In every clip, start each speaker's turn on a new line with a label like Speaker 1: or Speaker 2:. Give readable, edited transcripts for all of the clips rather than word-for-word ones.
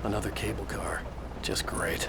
Speaker 1: Another cable car. Just great.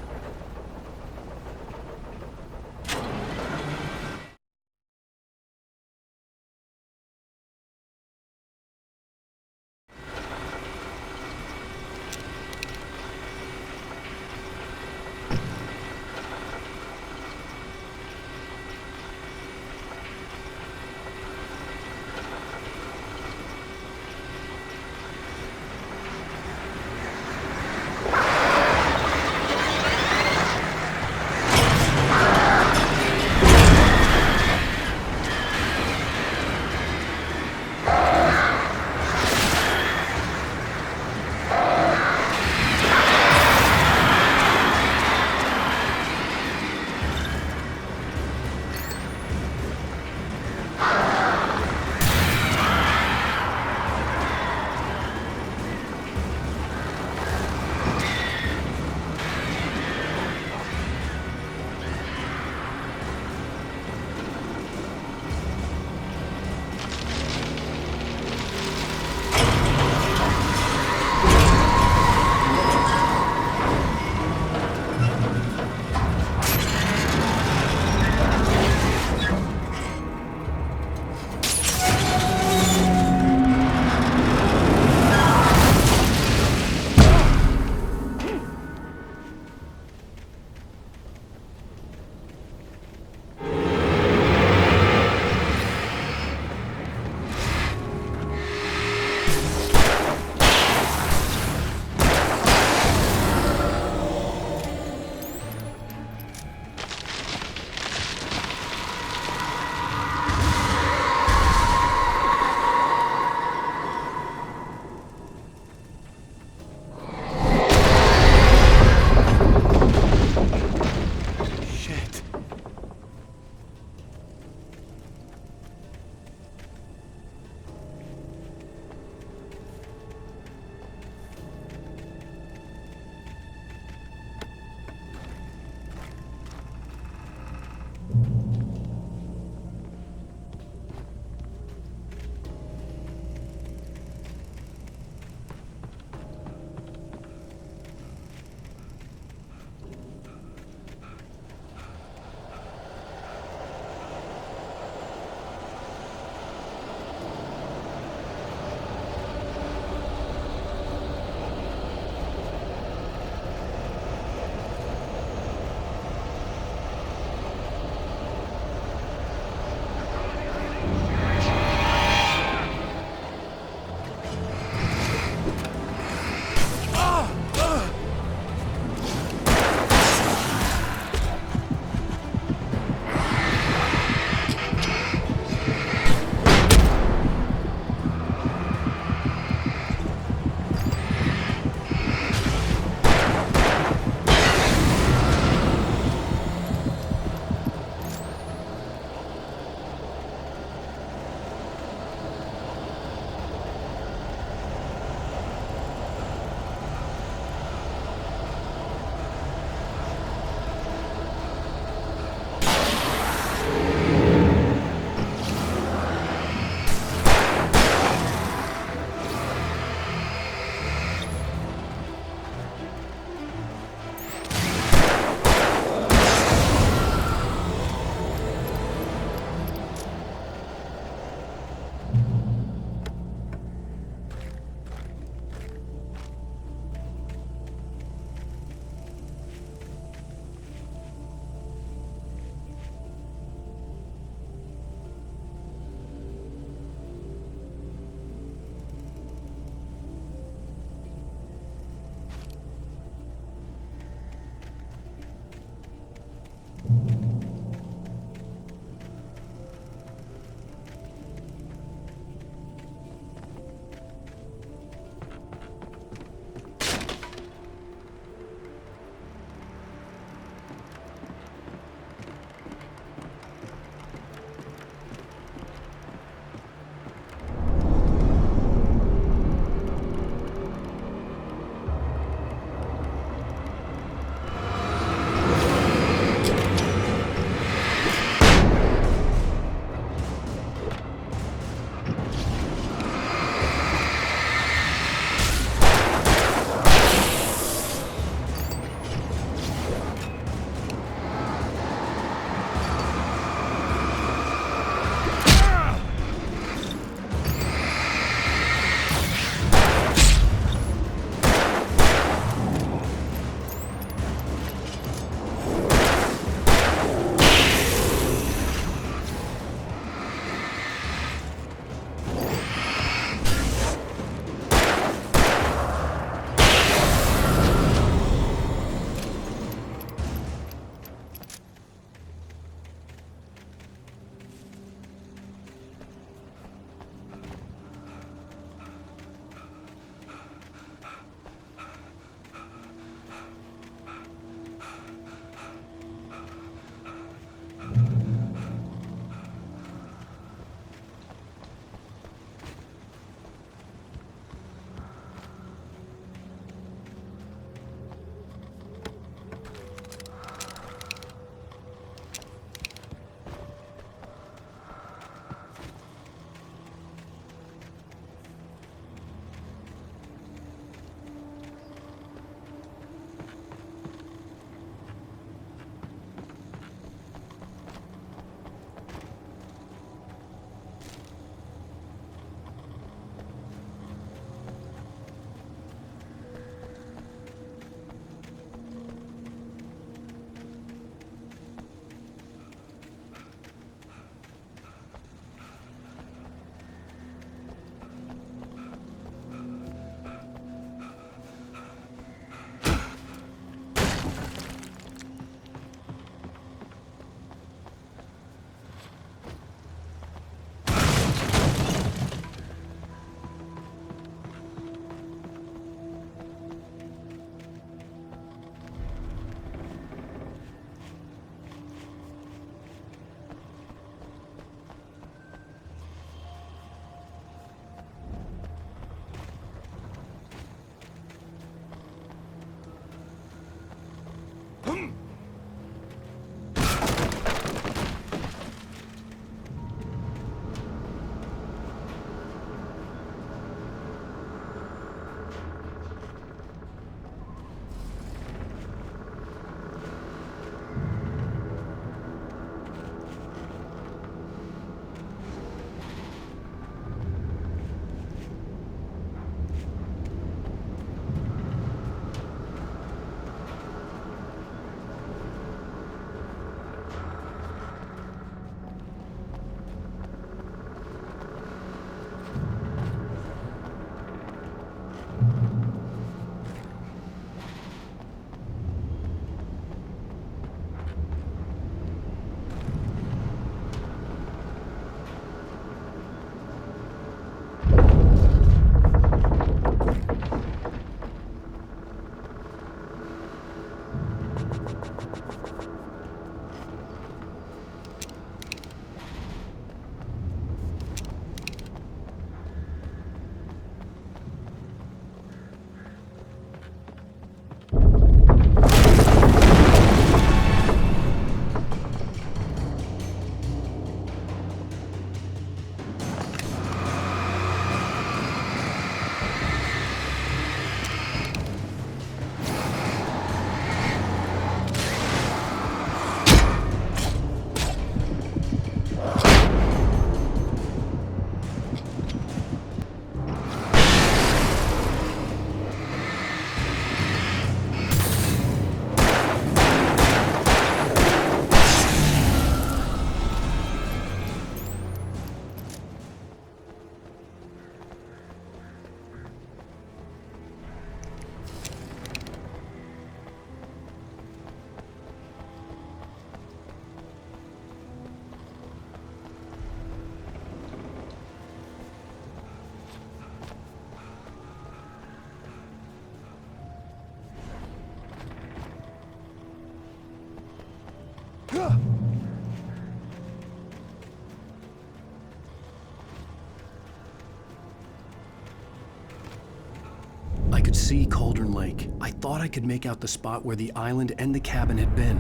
Speaker 1: see Cauldron Lake. I thought I could make out the spot where the island and the cabin had been.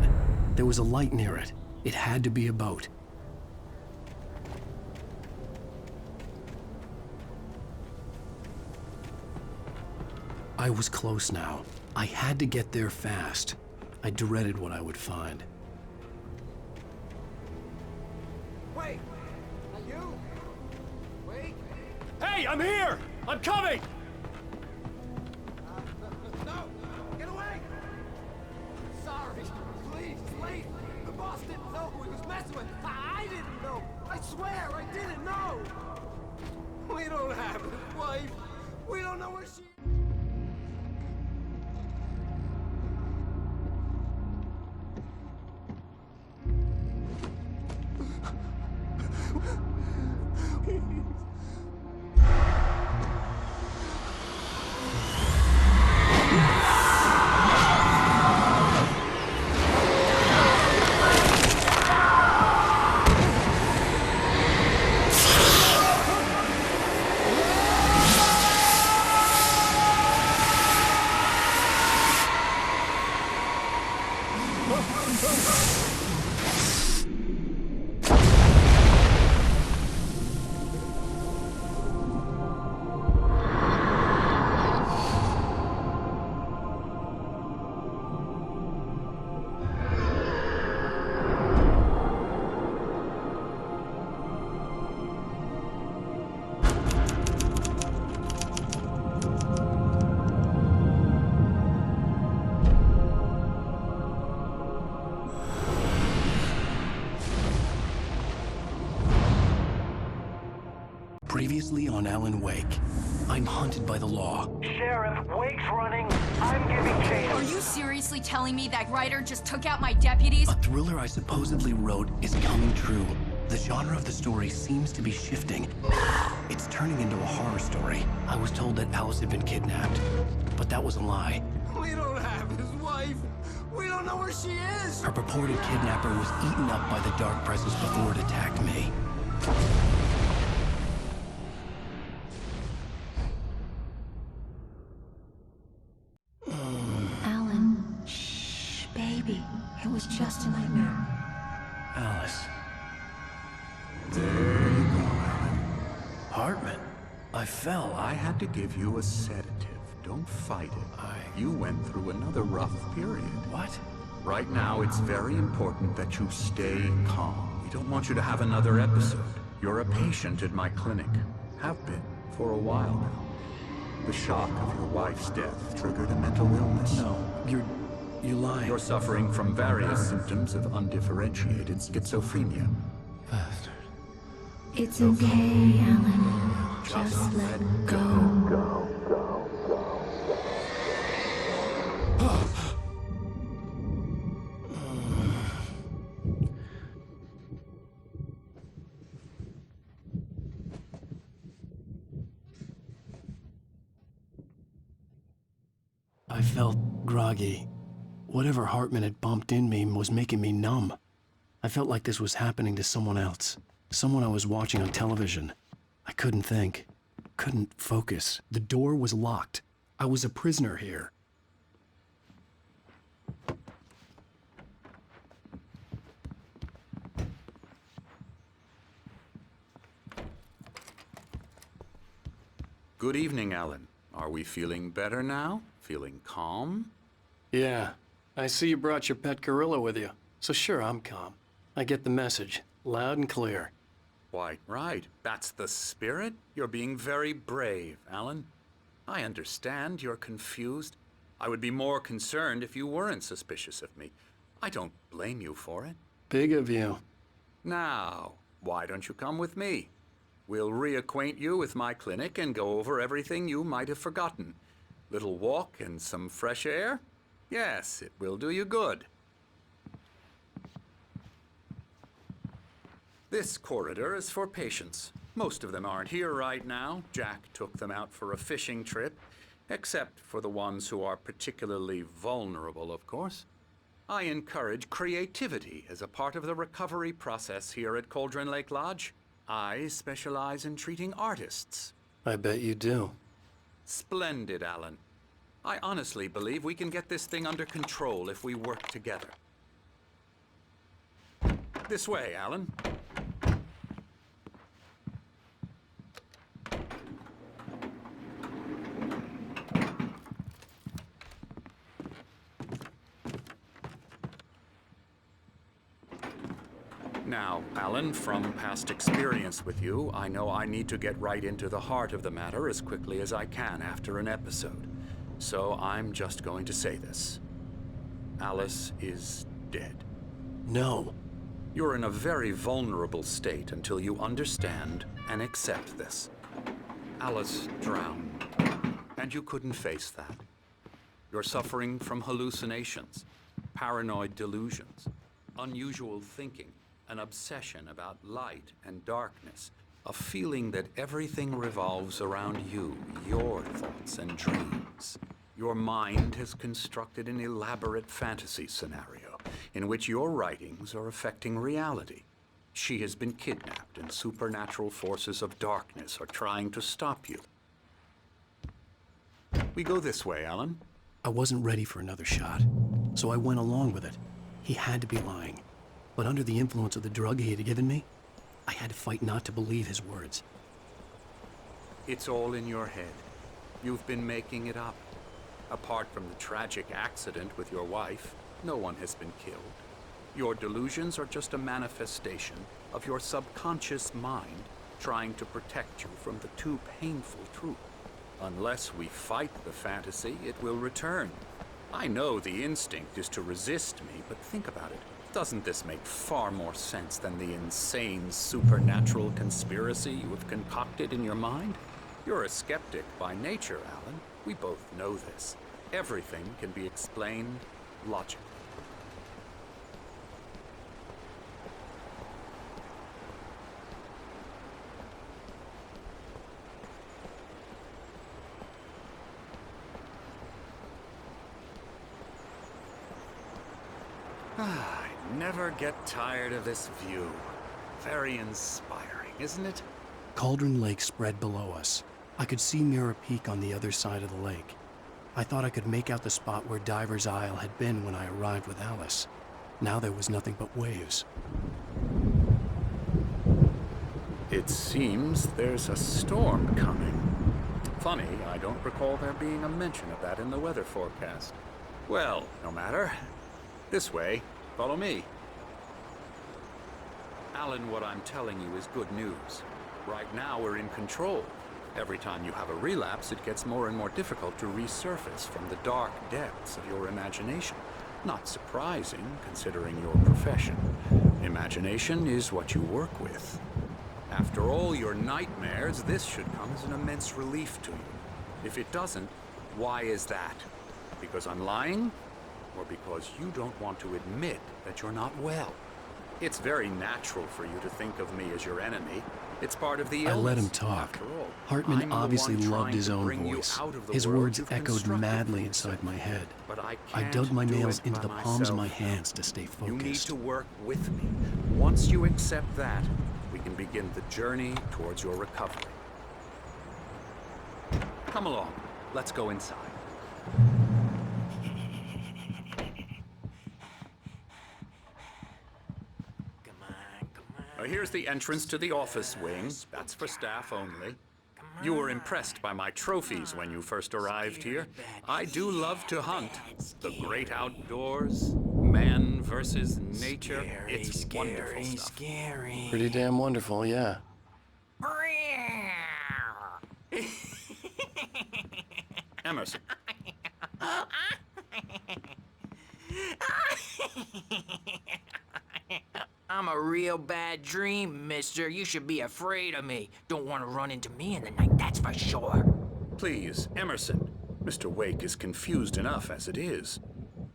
Speaker 1: There was a light near it. It had to be a boat. I was close now. I had to get there fast. I dreaded what I would find.
Speaker 2: Wait! Are you? Wait!
Speaker 1: Hey, I'm here! I'm coming!
Speaker 2: No! Get away! Sorry. Please, late. The boss didn't know who he was messing with. I didn't know. I swear I didn't know. We don't have his wife. We don't know where she is.
Speaker 1: Previously on Alan Wake, I'm hunted by the law.
Speaker 3: Sheriff, Wake's running. I'm giving chase.
Speaker 4: Are you seriously telling me that writer just took out my deputies?
Speaker 1: A thriller I supposedly wrote is coming true. The genre of the story seems to be shifting. It's turning into a horror story. I was told that Alice had been kidnapped, but that was a lie.
Speaker 2: We don't have his wife. We don't know where she is.
Speaker 1: Her purported kidnapper was eaten up by the dark presence before it attacked me.
Speaker 5: Alan, shh, baby. It was just a nightmare.
Speaker 1: Alice.
Speaker 6: There you go, Alan.
Speaker 1: Hartman. I fell.
Speaker 6: I had to give you a sedative. Don't fight it. You went through another rough period.
Speaker 1: What?
Speaker 6: Right now, it's very important that you stay calm. We don't want you to have another episode. You're a patient at my clinic. Have been for a while now. The shock of your wife's death triggered a mental illness.
Speaker 1: No, you're lying.
Speaker 6: You're suffering from various symptoms of undifferentiated schizophrenia.
Speaker 1: Bastard.
Speaker 5: It's okay, Alan. Just let go.
Speaker 1: I felt groggy. Whatever Hartman had bumped in me was making me numb. I felt like this was happening to someone else. Someone I was watching on television. I couldn't think. Couldn't focus. The door was locked. I was a prisoner here.
Speaker 6: Good evening, Alan. Are we feeling better now? Feeling calm?
Speaker 1: Yeah. I see you brought your pet gorilla with you. So sure, I'm calm. I get the message. Loud and clear.
Speaker 6: Why, right. That's the spirit. You're being very brave, Alan. I understand you're confused. I would be more concerned if you weren't suspicious of me. I don't blame you for it.
Speaker 1: Big of you.
Speaker 6: Now, why don't you come with me? We'll reacquaint you with my clinic and go over everything you might have forgotten. Little walk and some fresh air? Yes, it will do you good. This corridor is for patients. Most of them aren't here right now. Jack took them out for a fishing trip, except for the ones who are particularly vulnerable, of course. I encourage creativity as a part of the recovery process here at Cauldron Lake Lodge. I specialize in treating artists.
Speaker 1: I bet you do.
Speaker 6: Splendid, Alan. I honestly believe we can get this thing under control if we work together. This way, Alan. Now, Alan, from past experience with you, I know I need to get right into the heart of the matter as quickly as I can after an episode. So I'm just going to say this. Alice is dead.
Speaker 1: No.
Speaker 6: You're in a very vulnerable state until you understand and accept this. Alice drowned, and you couldn't face that. You're suffering from hallucinations, paranoid delusions, unusual thinking, an obsession about light and darkness, a feeling that everything revolves around you, your thoughts and dreams. Your mind has constructed an elaborate fantasy scenario in which your writings are affecting reality. She has been kidnapped and supernatural forces of darkness are trying to stop you. We go this way, Alan.
Speaker 1: I wasn't ready for another shot, so I went along with it. He had to be lying. But under the influence of the drug he had given me, I had to fight not to believe his words.
Speaker 6: It's all in your head. You've been making it up. Apart from the tragic accident with your wife, no one has been killed. Your delusions are just a manifestation of your subconscious mind trying to protect you from the too painful truth. Unless we fight the fantasy, it will return. I know the instinct is to resist me, but think about it. Doesn't this make far more sense than the insane supernatural conspiracy you have concocted in your mind? You're a skeptic by nature, Alan. We both know this. Everything can be explained logically. I never get tired of this view. Very inspiring, isn't it?
Speaker 1: Cauldron Lake spread below us. I could see Mirror Peak on the other side of the lake. I thought I could make out the spot where Diver's Isle had been when I arrived with Alice. Now there was nothing but waves.
Speaker 6: It seems there's a storm coming. Funny, I don't recall there being a mention of that in the weather forecast. Well, no matter. This way. Follow me. Alan, what I'm telling you is good news. Right now, we're in control. Every time you have a relapse, it gets more and more difficult to resurface from the dark depths of your imagination. Not surprising, considering your profession. Imagination is what you work with. After all your nightmares, this should come as an immense relief to you. If it doesn't, why is that? Because I'm lying? Or because you don't want to admit that you're not well? It's very natural for you to think of me as your enemy. It's part of the illness.
Speaker 1: I let him talk.
Speaker 6: After all,
Speaker 1: Hartman
Speaker 6: I'm the
Speaker 1: obviously
Speaker 6: one
Speaker 1: loved
Speaker 6: trying
Speaker 1: his
Speaker 6: to
Speaker 1: own
Speaker 6: bring you
Speaker 1: voice.
Speaker 6: out of the
Speaker 1: His
Speaker 6: world
Speaker 1: words
Speaker 6: you've
Speaker 1: echoed
Speaker 6: constructed
Speaker 1: madly
Speaker 6: for
Speaker 1: inside
Speaker 6: yourself.
Speaker 1: my head.
Speaker 6: But I
Speaker 1: I
Speaker 6: can't
Speaker 1: dug my
Speaker 6: do
Speaker 1: nails
Speaker 6: it
Speaker 1: into
Speaker 6: by
Speaker 1: the palms of my
Speaker 6: myself.
Speaker 1: hands to stay focused.
Speaker 6: You need to work with me. Once you accept that, we can begin the journey towards your recovery. Come along. Let's go inside. Here's the entrance to the office wing. That's for staff only. You were impressed by my trophies when you first arrived here. I do love to hunt. The great outdoors, man versus nature. It's wonderful stuff.
Speaker 1: Pretty damn wonderful, yeah.
Speaker 6: Emerson.
Speaker 7: I'm a real bad dream, mister. You should be afraid of me. Don't want to run into me in the night, that's for sure.
Speaker 6: Please, Emerson. Mr. Wake is confused enough as it is.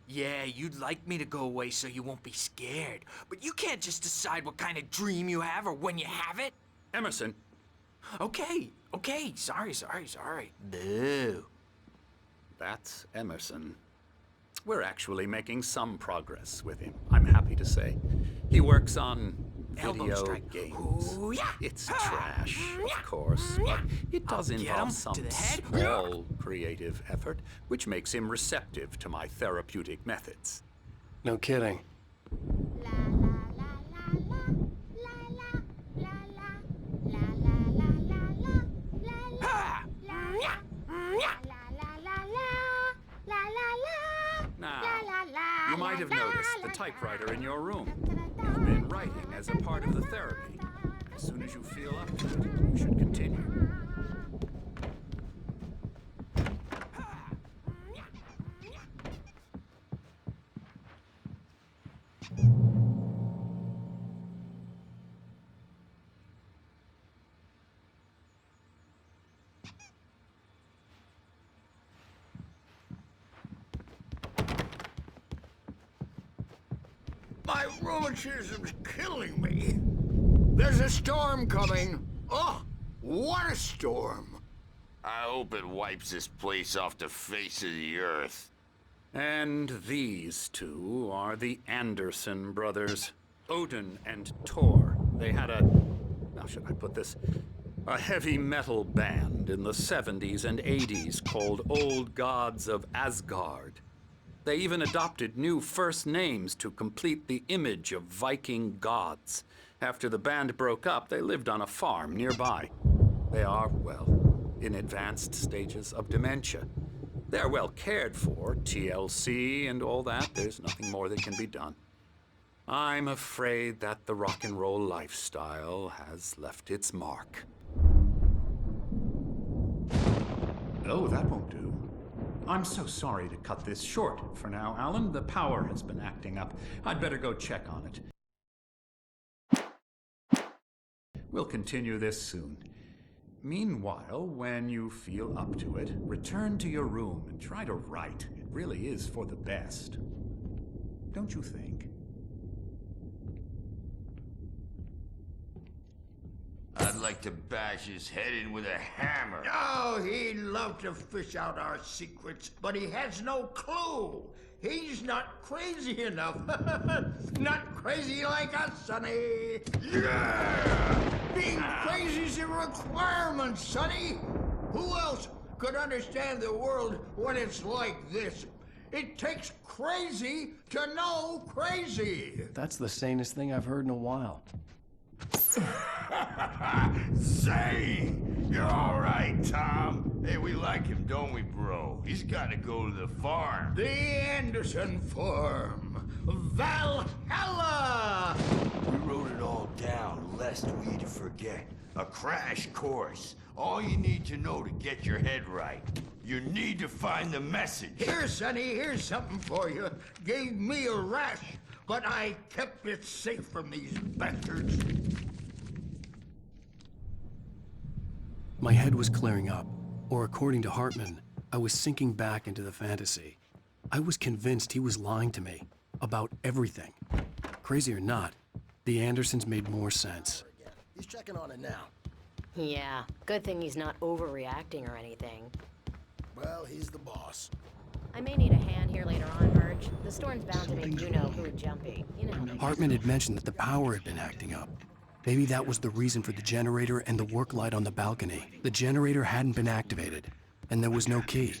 Speaker 7: Yeah, you'd like me to go away so you won't be scared. But you can't just decide what kind of dream you have or when you have it.
Speaker 6: Emerson.
Speaker 7: Okay. Sorry. Boo.
Speaker 6: That's Emerson. We're actually making some progress with him, I'm happy to say. He works on
Speaker 7: elbow
Speaker 6: video
Speaker 7: strike.
Speaker 6: games.
Speaker 7: Ooh, yeah.
Speaker 6: It's trash, of course, but it does
Speaker 7: I'll get
Speaker 6: involve
Speaker 7: him
Speaker 6: some
Speaker 7: to the head.
Speaker 6: small creative effort, which makes him receptive to my therapeutic methods.
Speaker 1: No kidding.
Speaker 6: Now, you might have noticed the typewriter in your room. You've been writing as a part of the therapy. As soon as you feel up to it, you should continue.
Speaker 8: My rheumatism's killing me. There's a storm coming. Oh, what a storm.
Speaker 9: I hope it wipes this place off the face of the earth.
Speaker 6: And these two are the Anderson brothers, Odin and Thor. They had how should I put this? A heavy metal band in the 70s and 80s called Old Gods of Asgard. They even adopted new first names to complete the image of Viking gods. After the band broke up, they lived on a farm nearby. They are, well, in advanced stages of dementia. They're well cared for, TLC and all that. There's nothing more that can be done. I'm afraid that the rock and roll lifestyle has left its mark.
Speaker 10: Oh, that won't do. I'm so sorry to cut this short for now, Alan. The power has been acting up. I'd better go check on it. We'll continue this soon. Meanwhile, when you feel up to it, return to your room and try to write. It really is for the best. Don't you think?
Speaker 9: I'd like to bash his head in with a hammer.
Speaker 8: Oh, he'd love to fish out our secrets, but he has no clue. He's not crazy enough. Not crazy like us, Sonny. Yeah! Being crazy's a requirement, Sonny. Who else could understand the world when it's like this? It takes crazy to know crazy.
Speaker 1: That's the sanest thing I've heard in a while.
Speaker 9: Zane! You're all right, Tom. Hey, we like him, don't we, bro? He's got to go to the farm.
Speaker 8: The Anderson Farm. Valhalla!
Speaker 9: We wrote it all down, lest we forget. A crash course. All you need to know to get your head right. You need to find the message.
Speaker 8: Here, Sonny, here's something for you. Gave me a rash, but I kept it safe from these bastards.
Speaker 1: My head was clearing up, or according to Hartman, I was sinking back into the fantasy. I was convinced he was lying to me about everything. Crazy or not, the Andersons made more sense.
Speaker 11: He's checking on it now.
Speaker 12: Yeah, good thing he's not overreacting or anything.
Speaker 11: Well, he's the boss.
Speaker 12: I may need a hand here later on, Birch. The storm's bound to make Juno hooey jumpy. You know.
Speaker 1: Hartman had mentioned that the power had been acting up. Maybe that was the reason for the generator and the work light on the balcony. The generator hadn't been activated, and there was no key.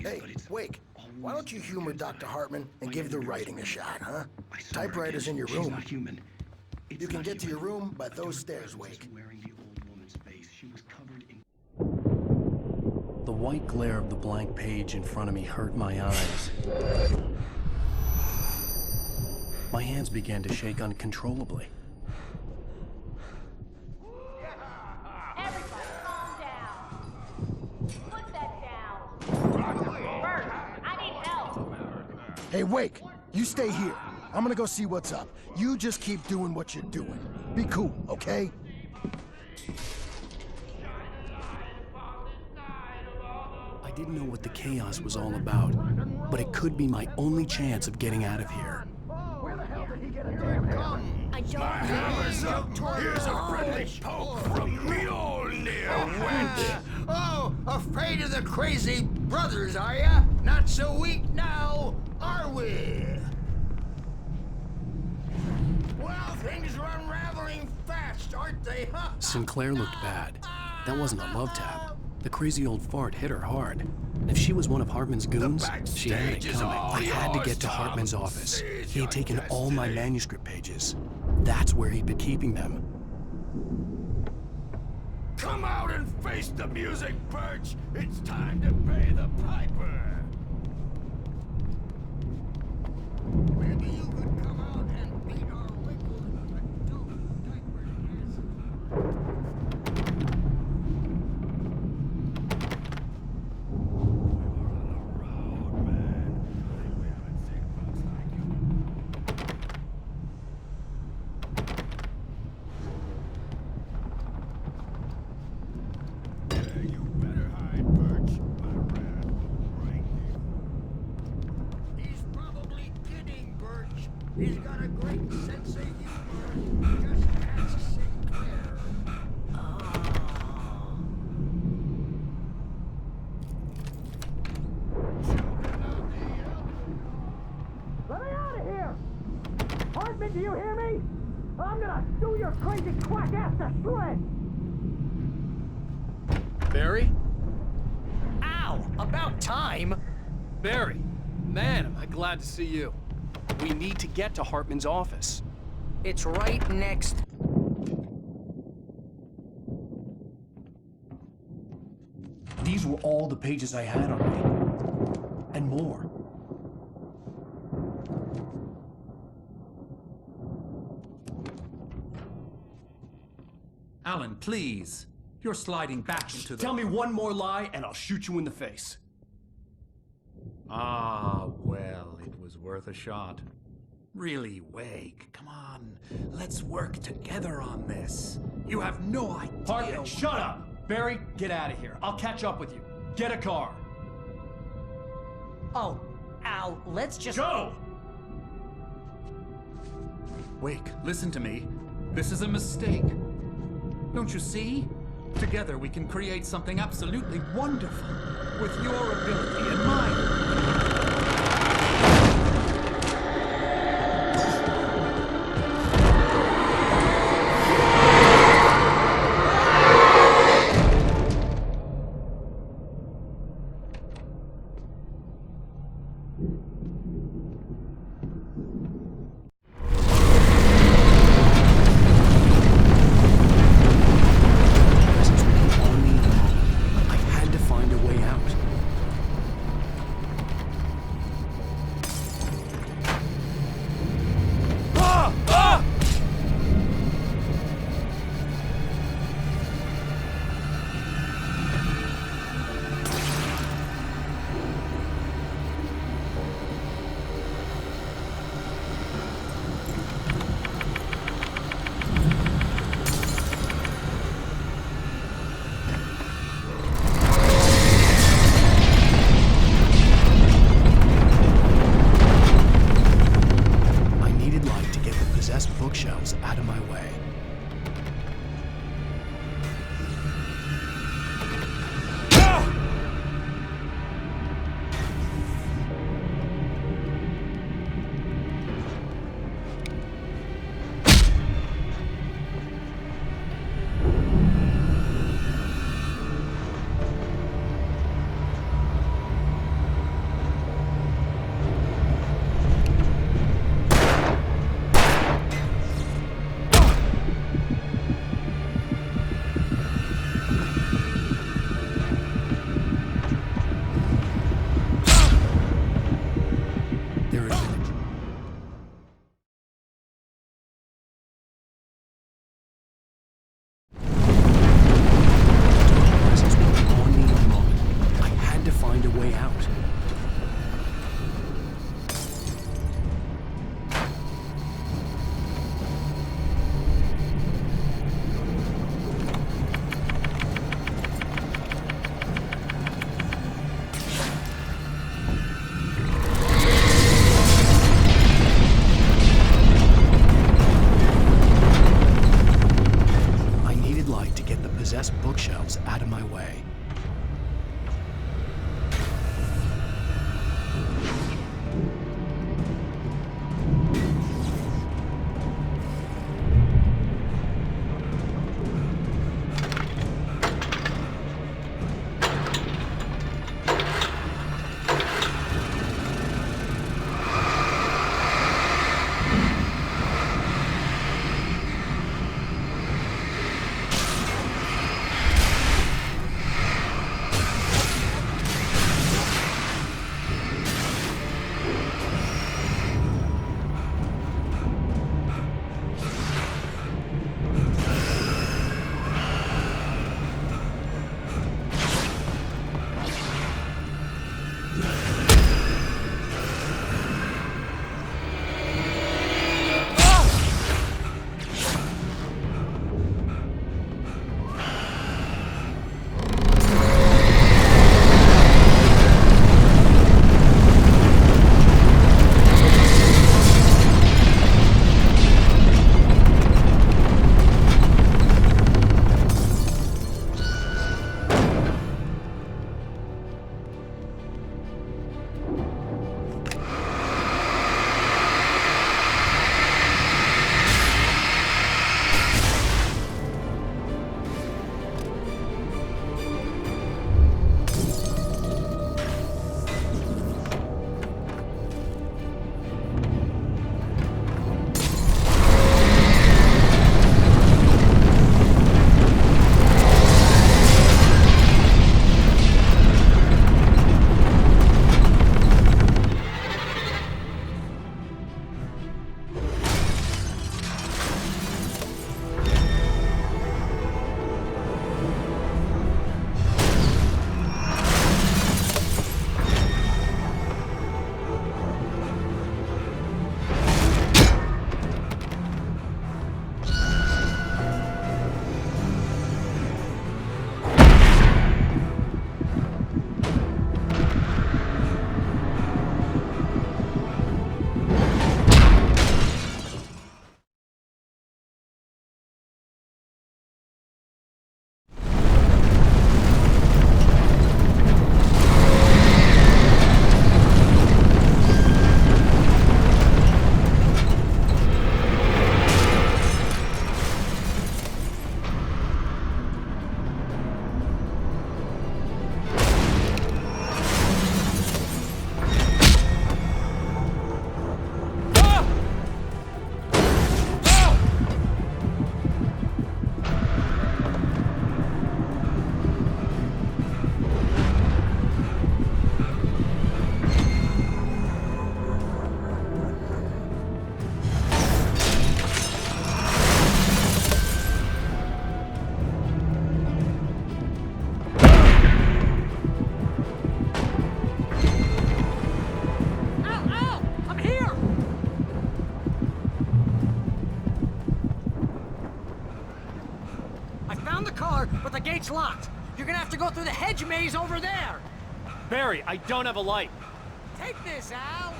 Speaker 11: Hey, Wake, why don't you humor Dr. Hartman and give the writing a shot, huh? Typewriter's in your room. You can get to your room by those stairs, Wake.
Speaker 1: The white glare of the blank page in front of me hurt my eyes. My hands began to shake uncontrollably.
Speaker 4: Everybody, calm down. Put that down. Bert, I need help.
Speaker 11: Hey, Wake, you stay here. I'm gonna go see what's up. You just keep doing what you're doing. Be cool, okay?
Speaker 1: I didn't know what the chaos was all about, but it could be my only chance of getting out of here.
Speaker 12: I don't
Speaker 9: Hammer's up. Here's a friendly poke from Mjolnir.
Speaker 8: Oh, afraid of the crazy brothers, are ya? Not so weak now, are we? Well, Things are unraveling fast, aren't they, huh?
Speaker 1: Sinclair looked bad. That wasn't a love tap. The crazy old fart hit her hard. If she was one of Hartman's goons, she had it coming. I had to get to Hartman's office. He had taken all my manuscript pages. That's where he'd been keeping them.
Speaker 8: Come out and face the music, Birch! It's time to pay the piper! Maybe you could come out and beat our wiggled adult diaper He's got a great sense of humor. Just ask Sinclair.
Speaker 2: Let me out of here! Hartman, do you hear me? I'm gonna sue your crazy quack ass to shreds!
Speaker 1: Barry?
Speaker 13: Ow! About time!
Speaker 1: Barry! Man, am I glad to see you. We need to get to Hartman's office.
Speaker 13: It's right next.
Speaker 1: These were all the pages I had on me. And more.
Speaker 10: Alan, please. You're sliding back into the...
Speaker 1: Tell me one more lie and I'll shoot you in the face.
Speaker 10: Ah, well, it was worth a shot. Really, Wake, come on. Let's work together on this. You have no idea...
Speaker 1: Hartman, shut up! Barry, get out of here. I'll catch up with you. Get a car.
Speaker 13: Oh, Al, let's just...
Speaker 1: Go!
Speaker 10: Wake, listen to me. This is a mistake. Don't you see? Together we can create something absolutely wonderful. With your ability and mine.
Speaker 1: Bookshelves out of my way. Bookshelves out of my way.
Speaker 13: gate's locked. You're gonna have to go through the hedge maze over there.
Speaker 14: Barry, I don't have a light.
Speaker 13: Take this, Al.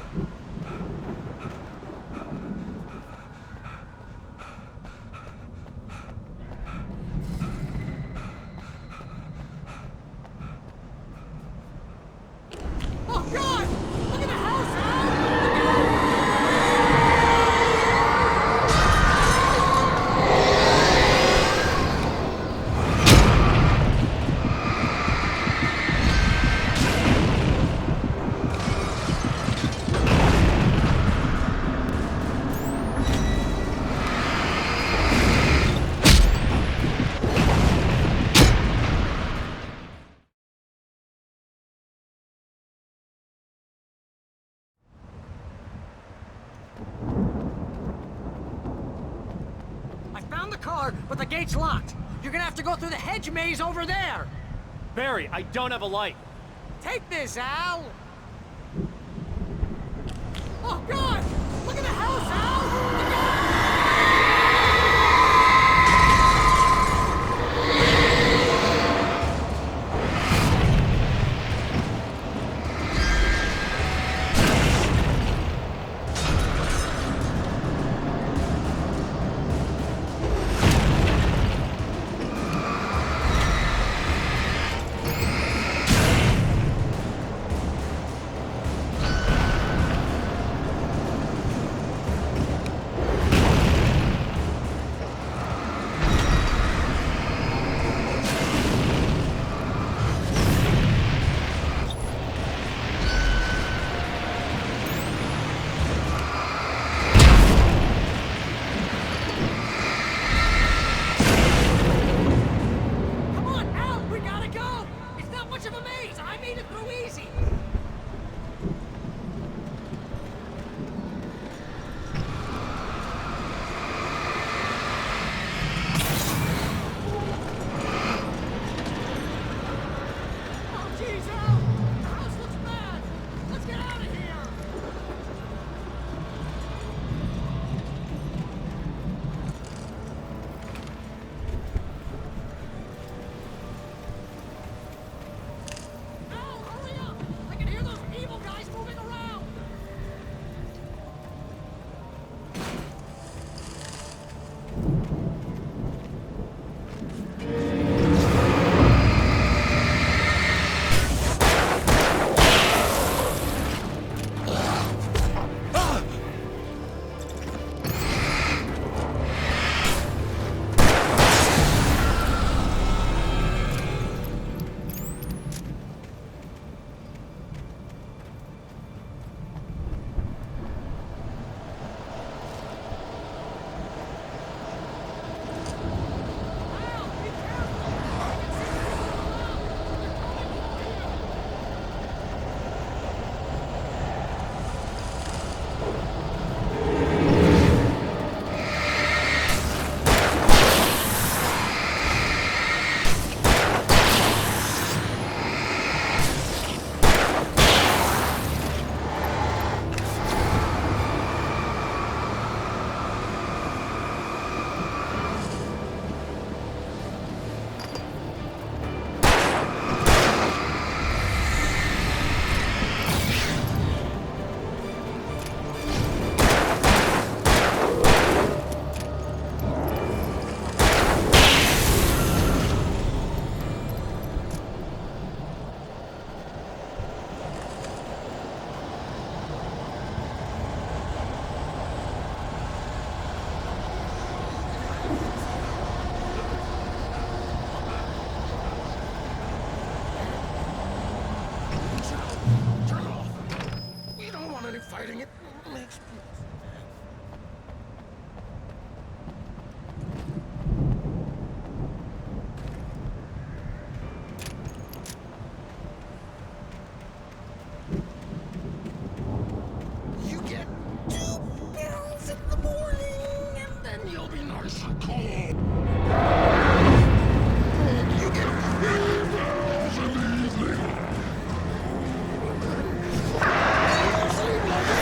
Speaker 13: Oh, God! Look at the house, but the gate's locked. You're gonna have to go through the hedge maze over there.
Speaker 14: Barry, I don't have a light.
Speaker 13: Take this, Al. Oh, God! Look at the house, Al!
Speaker 11: fighting it makes you get 2 pills in the morning, and then you'll be nice and cold. You get 3 pills in the evening. You'll sleep like a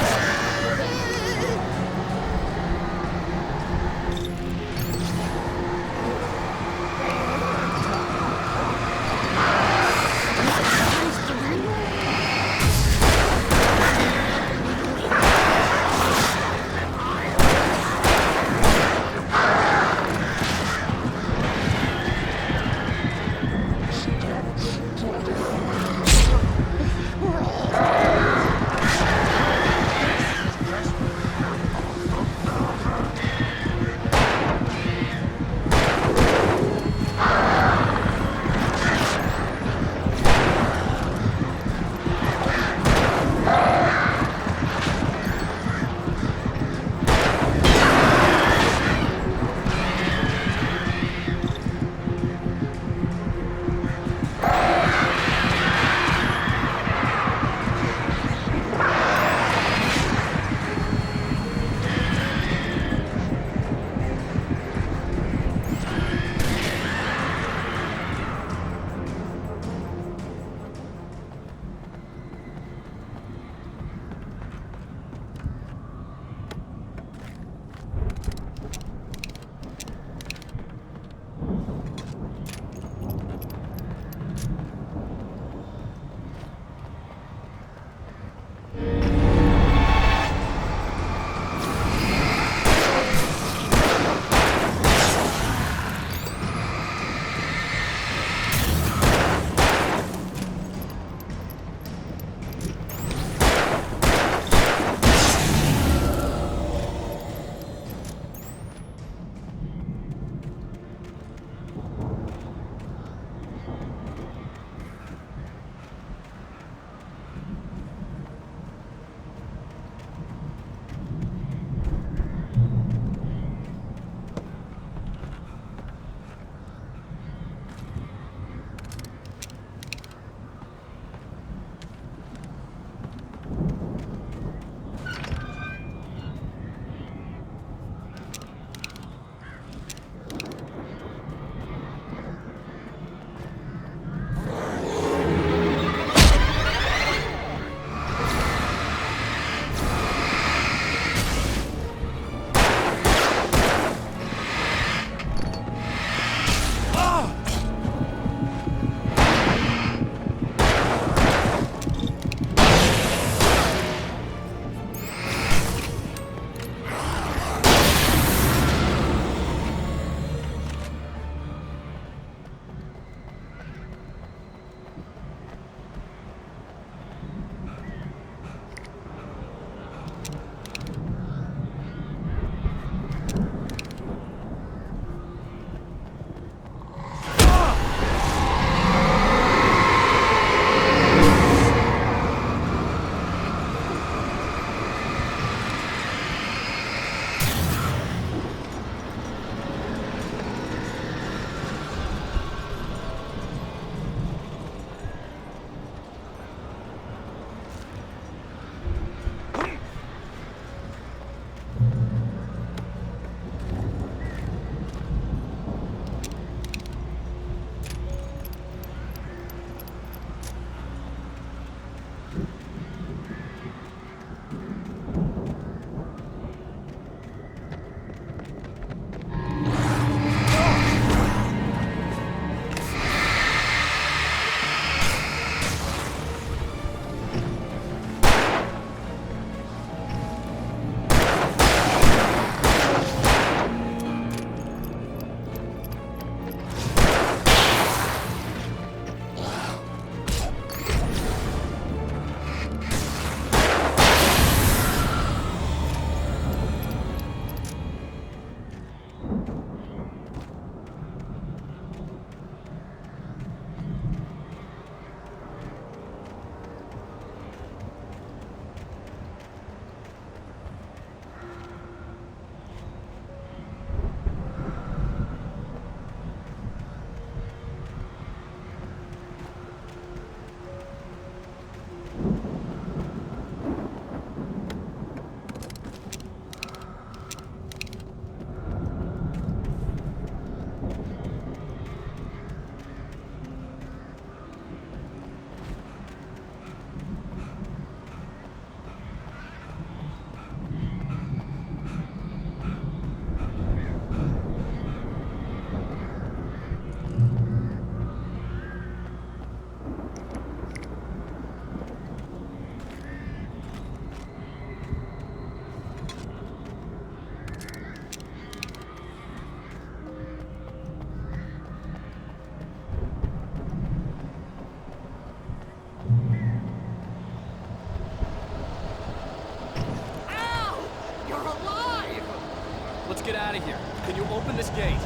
Speaker 14: get out of here. Can you open this gate?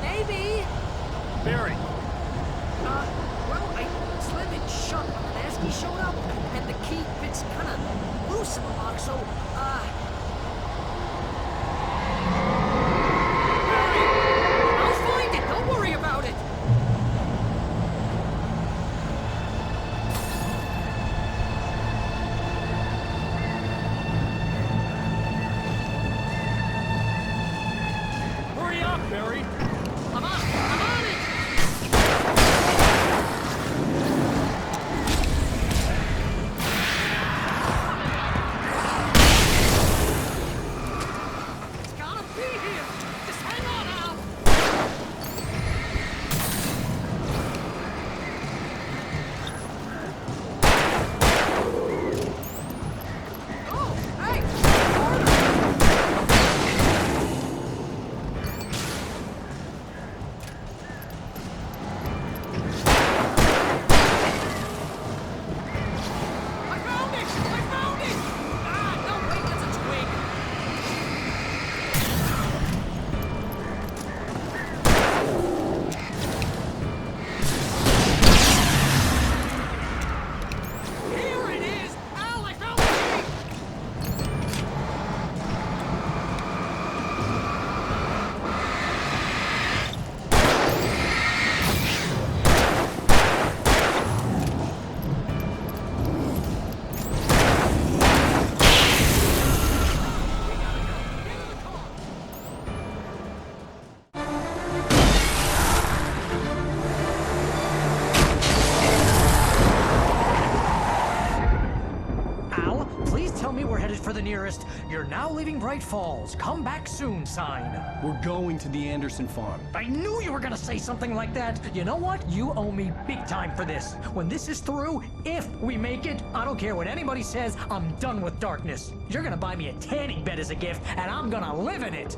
Speaker 13: Maybe.
Speaker 14: Barry!
Speaker 13: Well, I slammed it shut when Lasky showed up, and the key fits kind of loose in the lock, so, Barry! I'll find it, don't worry about it!
Speaker 14: Hurry up, Barry!
Speaker 13: I'm on it! It's gotta be here! Just hang on now! Oh, hey! I found it! I found it! Ah, no, wait, that's a twig. Here it is! Al, I found the key!
Speaker 15: Al, please tell me we're headed for the nearest "You're now leaving Bright Falls. Come back soon" sign.
Speaker 1: We're going to the Anderson farm.
Speaker 15: I knew you were gonna say something like that. You know what? You owe me big time for this. When this is through, if we make it, I don't care what anybody says, I'm done with darkness. You're gonna buy me a tanning bed as a gift, and I'm gonna live in it.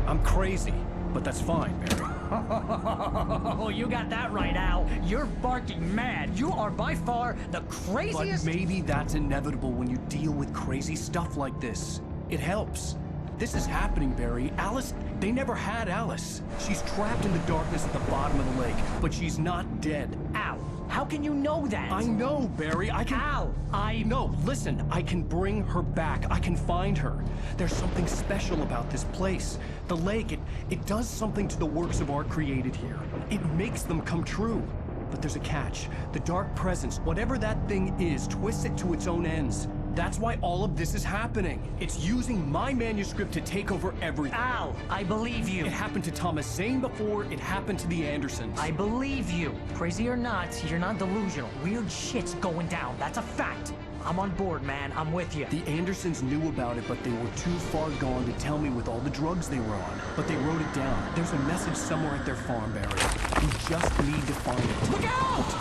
Speaker 1: I'm crazy, but that's fine, Barry.
Speaker 15: Oh, you got that right, Al. You're barking mad. You are by far the
Speaker 1: But
Speaker 15: craziest.
Speaker 1: maybe that's inevitable when you deal with crazy stuff like this. It helps. This is happening, Barry. Alice, they never had Alice. She's trapped in the darkness at the bottom of the lake, but she's not dead.
Speaker 15: Al, how can you know that?
Speaker 1: I know, Barry. I can...
Speaker 15: Al,
Speaker 1: No, listen. I can bring her back. I can find her. There's something special about this place. The lake, it does something to the works of art created here. It makes them come true. But there's a catch. The dark presence, whatever that thing is, twists it to its own ends. That's why all of this is happening. It's using my manuscript to take over everything.
Speaker 15: Al, I believe you.
Speaker 1: It happened to Thomas Zane before, it happened to the Andersons.
Speaker 15: I believe you. Crazy or not, you're not delusional. Weird shit's going down. That's a fact. I'm on board, man. I'm with you.
Speaker 1: The Andersons knew about it, but they were too far gone to tell me with all the drugs they were on. But they wrote it down. There's a message somewhere at their farm, Barry. We just need to find it.
Speaker 15: Look out!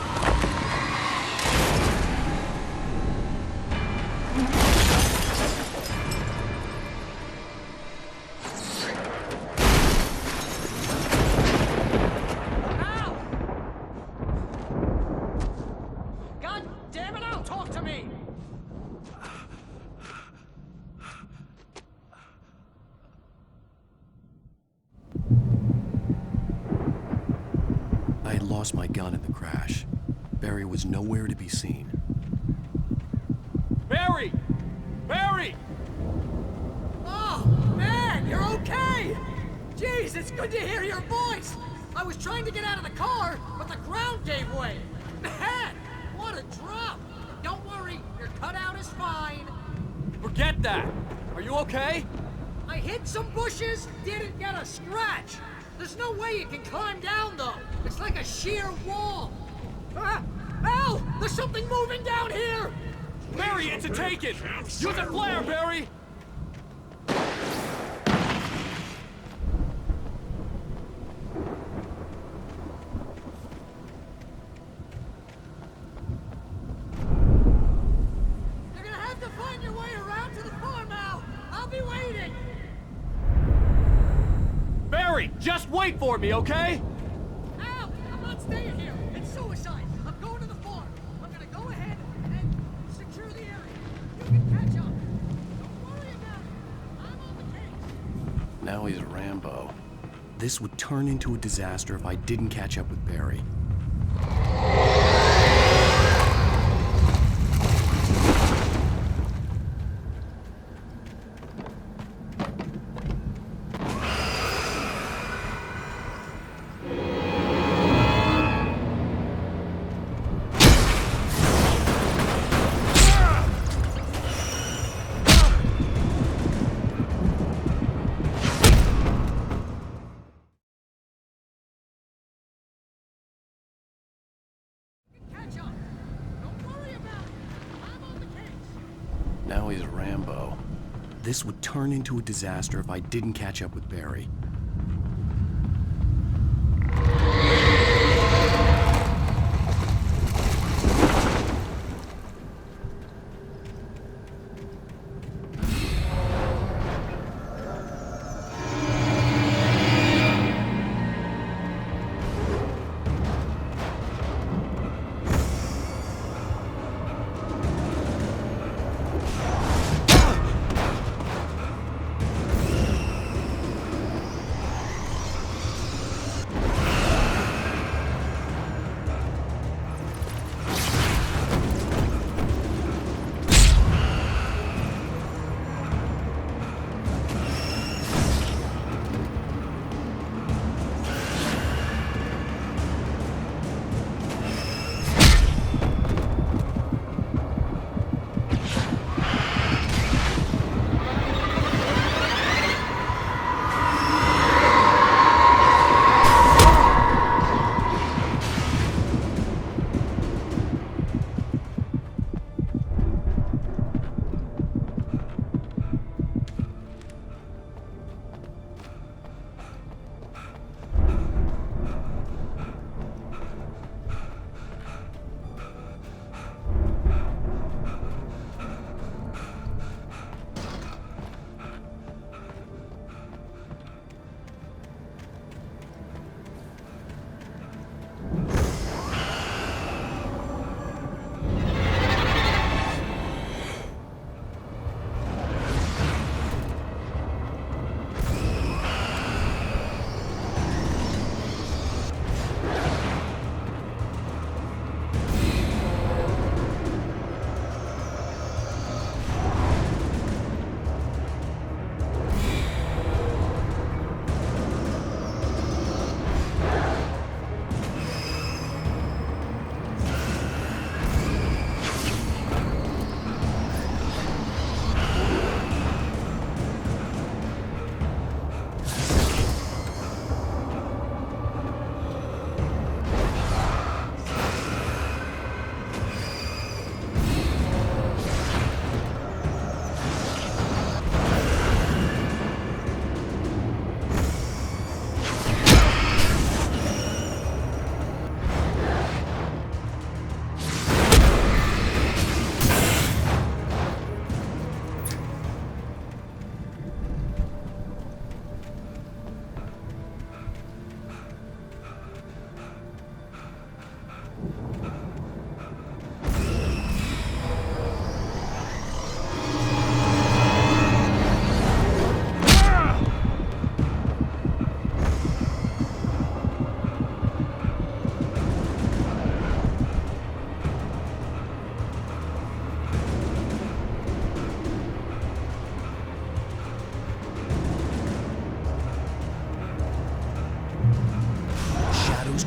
Speaker 15: Al! God damn it, Al, talk to me!
Speaker 1: I had lost my gun in the crash. Barry was nowhere to be seen.
Speaker 14: Barry! Barry!
Speaker 13: Oh, man, you're okay! Jeez, it's good to hear your voice! I was trying to get out of the car, but the ground gave way! Man, what a drop! Don't worry, your cutout is fine.
Speaker 14: Forget that! Are you okay?
Speaker 13: I hit some bushes, didn't get a scratch. There's no way you can climb down, though. It's like a sheer wall. Ah! Al! There's something moving down here!
Speaker 14: Barry, it's a take-it! Use a flare, Barry! Barry, just wait for me, okay?
Speaker 13: Al, I'm not staying here. It's suicide. I'm going to the farm. I'm gonna go ahead and secure the area. You can catch up. Don't worry about it. I'm on the case.
Speaker 1: Now he's Rambo. This would turn into a disaster if I didn't catch up with Barry.
Speaker 13: Catch up. Don't worry about it. I'm on the case.
Speaker 1: Now he's Rambo. This would turn into a disaster if I didn't catch up with Barry.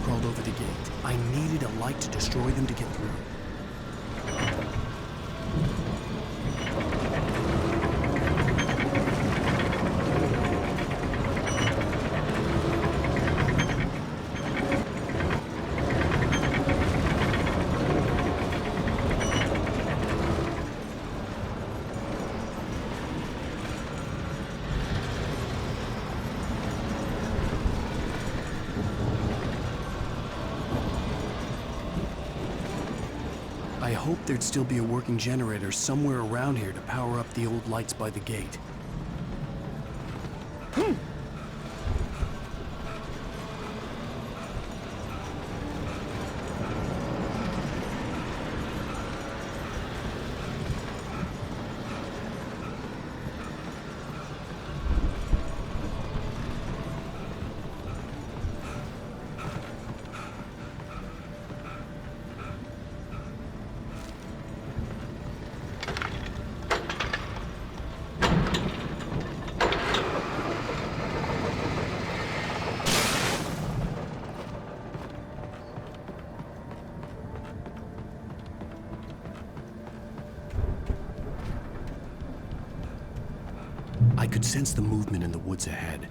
Speaker 1: Crawled over the gate. I needed a light to destroy them to get through. I hoped there'd still be a working generator somewhere around here to power up the old lights by the gate. could sense the movement in the woods ahead.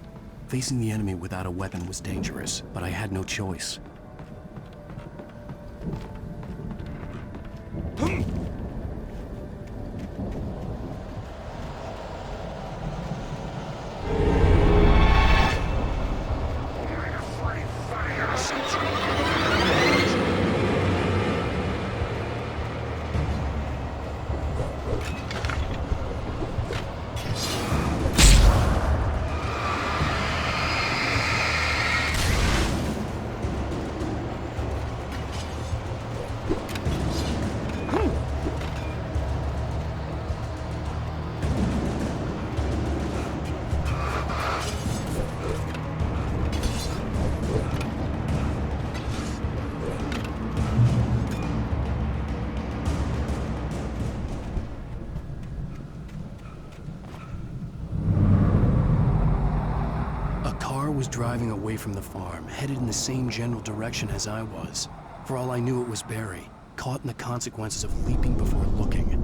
Speaker 1: Facing the enemy without a weapon was dangerous, but I had no choice. Was driving away from the farm, headed in the same general direction as I was. For all I knew, it was Barry, caught in the consequences of leaping before looking.